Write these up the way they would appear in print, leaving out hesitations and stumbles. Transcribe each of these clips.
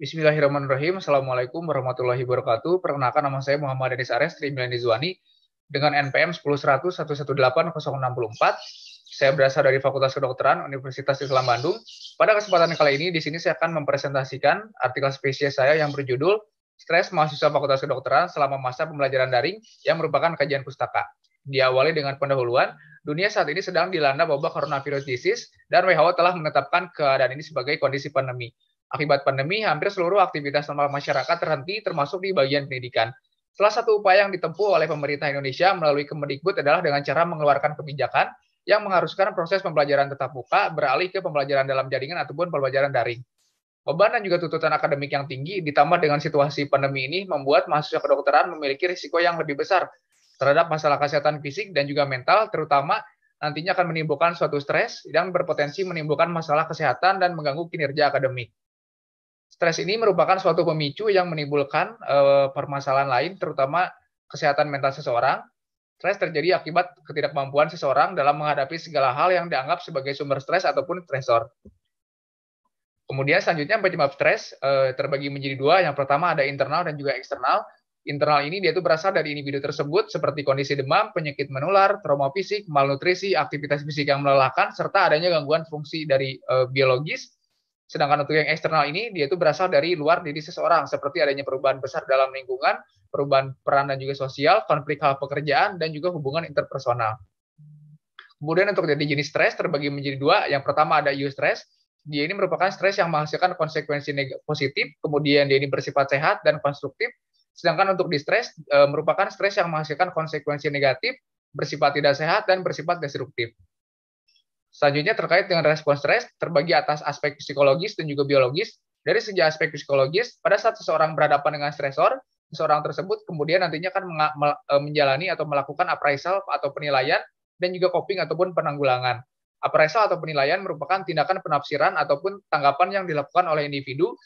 Bismillahirrahmanirrahim. Assalamualaikum warahmatullahi wabarakatuh. Perkenalkan, nama saya Muhammad Denis Ares Trimilani Zuani dengan NPM 10.100.118.064. Saya berasal dari Fakultas Kedokteran Universitas Islam Bandung. Pada kesempatan kali ini, di sini saya akan mempresentasikan artikel spesies saya yang berjudul Stres Mahasiswa Fakultas Kedokteran Selama Masa Pembelajaran Daring yang merupakan kajian pustaka. Diawali dengan pendahuluan, dunia saat ini sedang dilanda wabah coronavirus disease dan WHO telah menetapkan keadaan ini sebagai kondisi pandemi. Akibat pandemi, hampir seluruh aktivitas normal masyarakat terhenti, termasuk di bagian pendidikan. Salah satu upaya yang ditempuh oleh pemerintah Indonesia melalui Kemendikbud adalah dengan cara mengeluarkan kebijakan yang mengharuskan proses pembelajaran tatap muka beralih ke pembelajaran dalam jaringan ataupun pembelajaran daring. Beban dan juga tuntutan akademik yang tinggi ditambah dengan situasi pandemi ini membuat mahasiswa kedokteran memiliki risiko yang lebih besar terhadap masalah kesehatan fisik dan juga mental, terutama nantinya akan menimbulkan suatu stres yang berpotensi menimbulkan masalah kesehatan dan mengganggu kinerja akademik. Stres ini merupakan suatu pemicu yang menimbulkan permasalahan lain, terutama kesehatan mental seseorang. Stres terjadi akibat ketidakmampuan seseorang dalam menghadapi segala hal yang dianggap sebagai sumber stres ataupun stresor. Kemudian selanjutnya penyebab stres terbagi menjadi dua. Yang pertama ada internal dan juga eksternal. Internal ini dia itu berasal dari individu tersebut seperti kondisi demam, penyakit menular, trauma fisik, malnutrisi, aktivitas fisik yang melelahkan, serta adanya gangguan fungsi dari biologis. Sedangkan untuk yang eksternal ini, dia itu berasal dari luar diri seseorang, seperti adanya perubahan besar dalam lingkungan, perubahan peran dan juga sosial, konflik hal pekerjaan, dan juga hubungan interpersonal. Kemudian untuk jadi jenis stres terbagi menjadi dua. Yang pertama ada eustress. Dia ini merupakan stres yang menghasilkan konsekuensi positif, kemudian dia ini bersifat sehat dan konstruktif. Sedangkan untuk distress merupakan stres yang menghasilkan konsekuensi negatif, bersifat tidak sehat, dan bersifat destruktif. Selanjutnya terkait dengan respon stres terbagi atas aspek psikologis dan juga biologis. Dari segi aspek psikologis, pada saat seseorang berhadapan dengan stresor, seseorang tersebut kemudian nantinya akan menjalani atau melakukan appraisal atau penilaian dan juga coping ataupun penanggulangan. Appraisal atau penilaian merupakan tindakan penafsiran ataupun tanggapan yang dilakukan oleh individu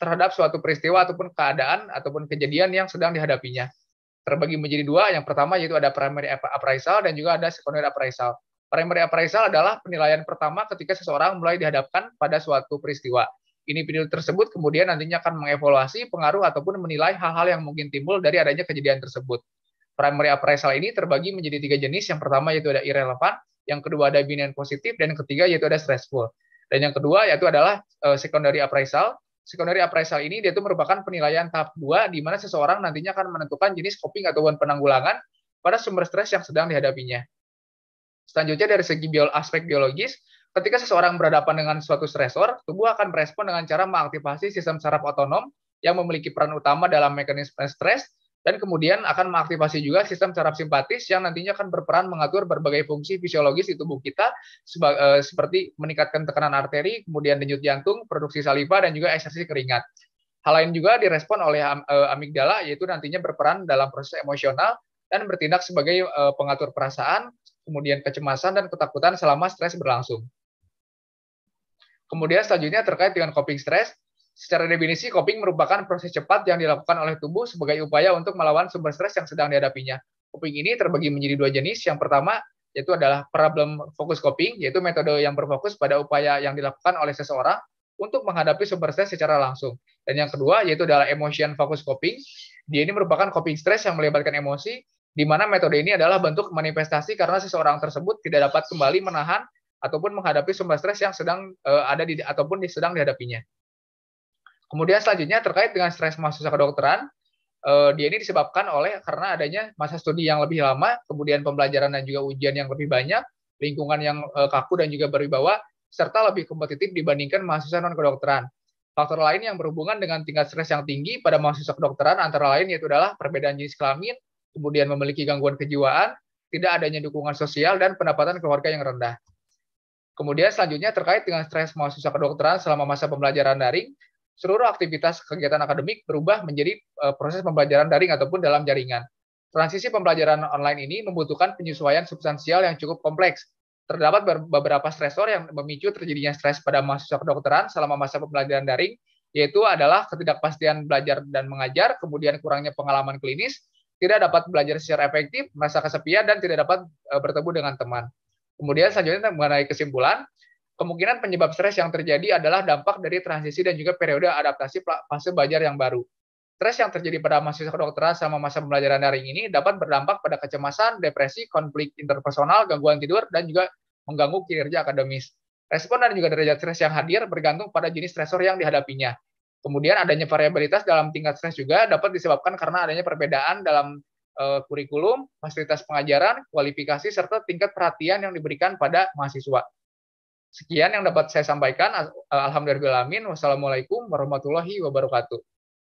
terhadap suatu peristiwa ataupun keadaan ataupun kejadian yang sedang dihadapinya. Terbagi menjadi dua. Yang pertama yaitu ada primary appraisal dan juga ada secondary appraisal. Primary appraisal adalah penilaian pertama ketika seseorang mulai dihadapkan pada suatu peristiwa. Individu tersebut kemudian nantinya akan mengevaluasi pengaruh ataupun menilai hal-hal yang mungkin timbul dari adanya kejadian tersebut. Primary appraisal ini terbagi menjadi tiga jenis. Yang pertama yaitu ada irrelevant, yang kedua ada benign positif, dan yang ketiga yaitu ada stressful. Dan yang kedua yaitu adalah secondary appraisal. Secondary appraisal ini dia itu merupakan penilaian tahap 2 di mana seseorang nantinya akan menentukan jenis coping ataupun penanggulangan pada sumber stres yang sedang dihadapinya. Selanjutnya dari segi aspek biologis, ketika seseorang berhadapan dengan suatu stresor, tubuh akan merespon dengan cara mengaktifasi sistem saraf otonom yang memiliki peran utama dalam mekanisme stres, dan kemudian akan mengaktifasi juga sistem saraf simpatis yang nantinya akan berperan mengatur berbagai fungsi fisiologis di tubuh kita, seperti meningkatkan tekanan arteri, kemudian denyut jantung, produksi saliva, dan juga ekskresi keringat. Hal lain juga direspon oleh amigdala, yaitu nantinya berperan dalam proses emosional dan bertindak sebagai pengatur perasaan, kemudian kecemasan dan ketakutan selama stres berlangsung. Kemudian selanjutnya terkait dengan coping stres, secara definisi coping merupakan proses cepat yang dilakukan oleh tubuh sebagai upaya untuk melawan sumber stres yang sedang dihadapinya. Coping ini terbagi menjadi dua jenis. Yang pertama yaitu adalah problem focus coping, yaitu metode yang berfokus pada upaya yang dilakukan oleh seseorang untuk menghadapi sumber stres secara langsung. Dan yang kedua yaitu adalah emotion focus coping. Dia ini merupakan coping stres yang melibatkan emosi, di mana metode ini adalah bentuk manifestasi karena seseorang tersebut tidak dapat kembali menahan ataupun menghadapi sumber stres yang sedang sedang dihadapinya. Kemudian selanjutnya terkait dengan stres mahasiswa kedokteran, dia ini disebabkan karena adanya masa studi yang lebih lama, kemudian pembelajaran dan juga ujian yang lebih banyak, lingkungan yang kaku dan juga berwibawa, serta lebih kompetitif dibandingkan mahasiswa non kedokteran. Faktor lain yang berhubungan dengan tingkat stres yang tinggi pada mahasiswa kedokteran antara lain yaitu adalah perbedaan jenis kelamin, kemudian memiliki gangguan kejiwaan, tidak adanya dukungan sosial, dan pendapatan keluarga yang rendah. Kemudian selanjutnya terkait dengan stres mahasiswa kedokteran selama masa pembelajaran daring, seluruh aktivitas kegiatan akademik berubah menjadi proses pembelajaran daring ataupun dalam jaringan. Transisi pembelajaran online ini membutuhkan penyesuaian substansial yang cukup kompleks. Terdapat beberapa stresor yang memicu terjadinya stres pada mahasiswa kedokteran selama masa pembelajaran daring, yaitu adalah ketidakpastian belajar dan mengajar, kemudian kurangnya pengalaman klinis, tidak dapat belajar secara efektif, merasa kesepian, dan tidak dapat bertemu dengan teman. Kemudian selanjutnya mengenai kesimpulan, Kemungkinan penyebab stres yang terjadi adalah dampak dari transisi dan juga periode adaptasi fase belajar yang baru. Stres yang terjadi pada mahasiswa kedokteran selama masa pembelajaran daring ini dapat berdampak pada kecemasan, depresi, konflik interpersonal, gangguan tidur, dan juga mengganggu kinerja akademis. Respon dan juga derajat stres yang hadir bergantung pada jenis stresor yang dihadapinya. Kemudian adanya variabilitas dalam tingkat stres juga dapat disebabkan karena adanya perbedaan dalam kurikulum, fasilitas pengajaran, kualifikasi, serta tingkat perhatian yang diberikan pada mahasiswa. Sekian yang dapat saya sampaikan. Alhamdulillahirabbil alamin. Wassalamualaikum warahmatullahi wabarakatuh.